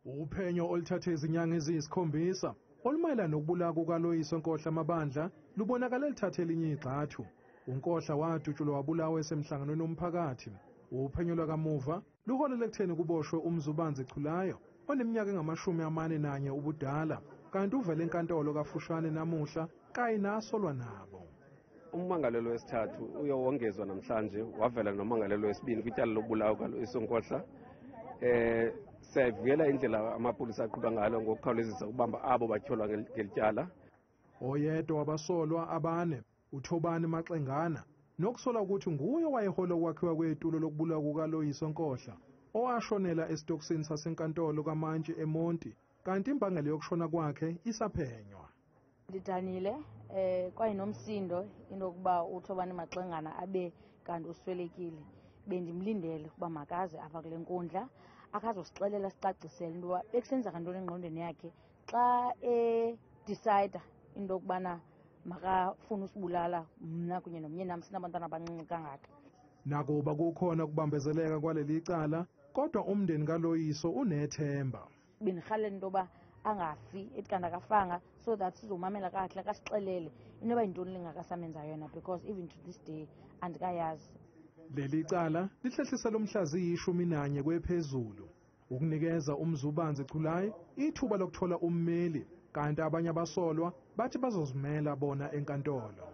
Uphenyo oluthathe izinyanga eziyisikhombisa olumayelana nokubulawa kukaLoyiso Nkohla Mabandla lubonakala lithathe elinye igxathu. uNkohla wadutshulwa wabulawa esemhlanganweni womphakathi. Uphenyo lwakamuva luholele ekutheni kuboshwe uMzubanzi Chulayo oneminyaka engama-41 ubudala, kanti uvele enkantolo kafushane namuhla kanye nasolwa nabo. Ummangalelo wesithathu uyowongezwa namhlanje wavela nommangalelo wesibini kwityala lobulawo kaLoyiso Nkohla. Siyayivuyela indlela amapolisa aqhuba ngalo ngokukhawulezisa ukubamba abo batyholwa ngelityala. Oyedwa wabasolwa abane, uThobani Maxengana, nokusola ukuthi nguye owayehola ukwakhiwa kwethulo lokubulawa kukaLoyiso Nkohla, owashonela esitokisini sasenkantolo kaMantshi eMonti, kanti imbangela yokushona kwakhe isaphenywa. Ndidanile kwaye nomsindo into yokuba uThobani Maxengana abe kanti uswelekile. Bendimlindele ukuba makaze apha kule nkundla akazosixelela sicacisele into yoba bekusenzeka ntoni engqondweni yakhe xa decide into yokubana makafuna usibulala mna kunye nomnyenam sinabantwana abancinci kangaka. Nakuba kukhona ukubambezeleka kwaleli icala, kodwa umndeni kaLoyiso unethemba. Bendirhalela into yoba angafi ethi kanti akafanga, so that sizomamela kakuhle kasixelele into yoba yintoni lingakasamenza yona, because even to this day andikayazi. Leli cala lihlehlisa lomhlaziyi 11 kwephezulu ukunikeza uMzubanzi Chulayo ithuba lokuthola ummeli, kanti abanye abasolwa bathi bazozimela bona enkantolo.